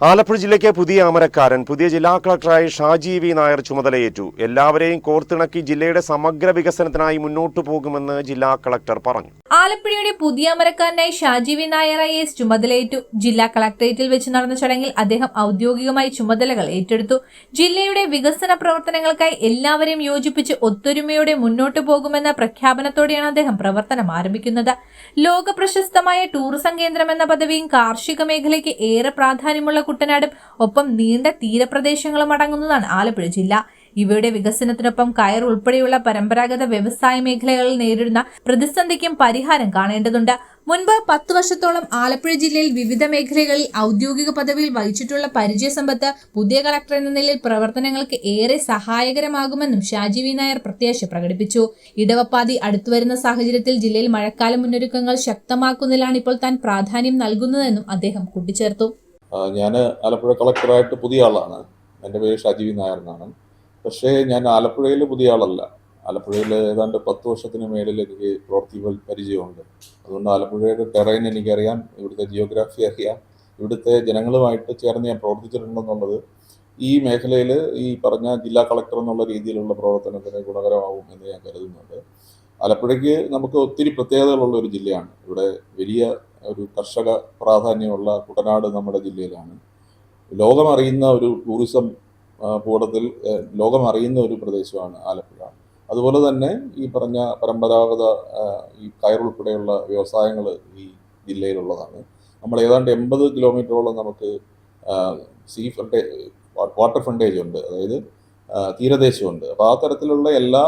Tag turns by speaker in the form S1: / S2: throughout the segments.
S1: ആലപ്പുഴ ജില്ലയ്ക്ക് പുതിയ അമരക്കാരൻ. പുതിയ ജില്ലാ കളക്ടറായി ഷാജി വി നായർ ചുമതലയേറ്റു. എല്ലാവരെയും കോർത്തിണക്കി ജില്ലയുടെ സമഗ്ര വികസനത്തിനായി മുന്നോട്ടു പോകുമെന്ന് ജില്ലാ കളക്ടർ പറഞ്ഞു.
S2: ആലപ്പുഴയുടെ പുതിയ അമരക്കാരനായി ഷാജി വി നായർ IAS ചുമതലയേറ്റു. ജില്ലാ കളക്ടറേറ്റിൽ വെച്ച് നടന്ന ചടങ്ങിൽ അദ്ദേഹം ഔദ്യോഗികമായി ചുമതലകൾ ഏറ്റെടുത്തു. ജില്ലയുടെ വികസന പ്രവർത്തനങ്ങൾക്കായി എല്ലാവരെയും യോജിപ്പിച്ച് ഒത്തൊരുമയോടെ മുന്നോട്ടു പോകുമെന്ന പ്രഖ്യാപനത്തോടെയാണ് അദ്ദേഹം പ്രവർത്തനം ആരംഭിക്കുന്നത്. ലോക പ്രശസ്തമായ ടൂറിസം കേന്ദ്രം എന്ന പദവിയും കാർഷിക മേഖലയ്ക്ക് ഏറെ പ്രാധാന്യമുള്ള കുട്ടനാടും ഒപ്പം നീണ്ട തീരപ്രദേശങ്ങളും അടങ്ങുന്നതാണ് ആലപ്പുഴ ജില്ല. ഇവയുടെ വികസനത്തിനൊപ്പം കയർ ഉൾപ്പെടെയുള്ള പരമ്പരാഗത വ്യവസായ മേഖലകളിൽ നേരിടുന്ന പ്രതിസന്ധിക്കും പരിഹാരം കാണേണ്ടതുണ്ട്. മുൻപ് 10 വർഷത്തോളം ആലപ്പുഴ ജില്ലയിൽ വിവിധ മേഖലകളിൽ ഔദ്യോഗിക പദവിയിൽ വഹിച്ചിട്ടുള്ള പരിചയസമ്പത്ത് പുതിയ കളക്ടർ എന്ന നിലയിൽ പ്രവർത്തനങ്ങൾക്ക് ഏറെ സഹായകരമാകുമെന്നും ഷാജി വി നായർ പ്രത്യാശ പ്രകടിപ്പിച്ചു. ഇടവപ്പാതി അടുത്തുവരുന്ന സാഹചര്യത്തിൽ ജില്ലയിൽ മഴക്കാല മുന്നൊരുക്കങ്ങൾ ശക്തമാക്കുന്നതിലാണ് ഇപ്പോൾ താൻ പ്രാധാന്യം നൽകുന്നതെന്നും അദ്ദേഹം കൂട്ടിച്ചേർത്തു.
S3: ഞാൻ ആലപ്പുഴ കളക്ടറായിട്ട് പുതിയ ആളാണ്. എൻ്റെ പേര് ഷാജി വി നായർ എന്നാണ്. പക്ഷേ ഞാൻ ആലപ്പുഴയിൽ പുതിയ ആളല്ല. ആലപ്പുഴയിൽ ഏതാണ്ട് 10 വർഷത്തിന് മേളിലേക്ക് പ്രവൃത്തി പരിചയമുണ്ട്. അതുകൊണ്ട് ആലപ്പുഴയുടെ ടെറൈൻ എനിക്കറിയാം, ഇവിടുത്തെ ജിയോഗ്രാഫി അറിയാം, ഇവിടുത്തെ ജനങ്ങളുമായിട്ട് ചേർന്ന് ഞാൻ പ്രവർത്തിച്ചിട്ടുണ്ടെന്നുള്ളത് ഈ മേഖലയിൽ ഈ പറഞ്ഞ ജില്ലാ കളക്ടർ എന്നുള്ള രീതിയിലുള്ള പ്രവർത്തനത്തിന് ഗുണകരമാവും എന്ന് ഞാൻ കരുതുന്നുണ്ട്. ആലപ്പുഴയ്ക്ക് നമുക്ക് ഒത്തിരി പ്രത്യേകതകളുള്ള ഒരു ജില്ലയാണ്. ഇവിടെ വലിയ ഒരു കർഷക പ്രാധാന്യമുള്ള കുട്ടനാട് നമ്മുടെ ജില്ലയിലാണ്. ലോകമറിയുന്ന ഒരു ടൂറിസം ഭൂപടത്തിൽ ലോകമറിയുന്ന ഒരു പ്രദേശമാണ് ആലപ്പുഴ. അതുപോലെ തന്നെ ഈ പറഞ്ഞ പരമ്പരാഗത ഈ കയറുൾപ്പെടെയുള്ള വ്യവസായങ്ങൾ ഈ ജില്ലയിലുള്ളതാണ്. നമ്മൾ ഏതാണ്ട് 80 കിലോമീറ്ററോളം നമുക്ക് വാട്ടർ ഫ്രണ്ടേജ് ഉണ്ട്, അതായത് തീരദേശമുണ്ട്. അപ്പോൾ ആ തരത്തിലുള്ള എല്ലാ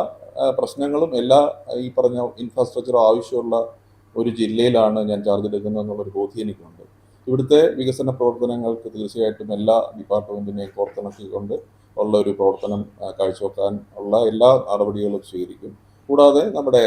S3: പ്രശ്നങ്ങളും എല്ലാ ഈ പറഞ്ഞ ഇൻഫ്രാസ്ട്രക്ചറും ആവശ്യമുള്ള ഒരു ജില്ലയിലാണ് ഞാൻ ചാർജ് എടുക്കുന്നത് എന്നുള്ളൊരു ബോധ്യം എനിക്കുണ്ട്. ഇവിടുത്തെ വികസന പ്രവർത്തനങ്ങൾക്ക് തീർച്ചയായിട്ടും എല്ലാ ഡിപ്പാർട്ട്മെൻറ്റിനെയും കോർത്തിണക്കിക്കൊണ്ട് ഉള്ള ഒരു പ്രവർത്തനം കാഴ്ചവെക്കാൻ ഉള്ള എല്ലാ നടപടികളും സ്വീകരിക്കും. കൂടാതെ നമ്മുടെ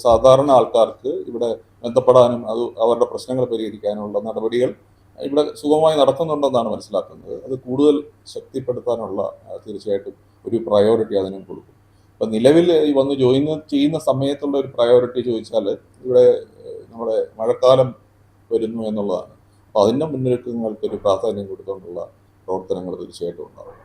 S3: സാധാരണ ആൾക്കാർക്ക് ഇവിടെ ബന്ധപ്പെടാനും അത് അവരുടെ പ്രശ്നങ്ങൾ പരിഹരിക്കാനുള്ള നടപടികൾ ഇവിടെ സുഗമമായി നടക്കുന്നുണ്ടെന്നാണ് മനസ്സിലാക്കുന്നത്. അത് കൂടുതൽ ശക്തിപ്പെടുത്താനുള്ള തീർച്ചയായിട്ടും ഒരു പ്രയോറിറ്റി അതിനും കൊടുക്കും. അപ്പം നിലവിൽ വന്ന് ജോയിൻ ചെയ്യുന്ന സമയത്തുള്ള ഒരു പ്രയോറിറ്റി ചോദിച്ചാൽ ഇവിടെ നമ്മുടെ മഴക്കാലം വരുന്നു എന്നുള്ളതാണ്. അപ്പോൾ അതിൻ്റെ മുന്നൊരുക്കങ്ങൾക്ക് ഒരു പ്രാധാന്യം കൊടുത്തുകൊണ്ടുള്ള പ്രവർത്തനങ്ങൾ തീർച്ചയായിട്ടും ഉണ്ടാകും.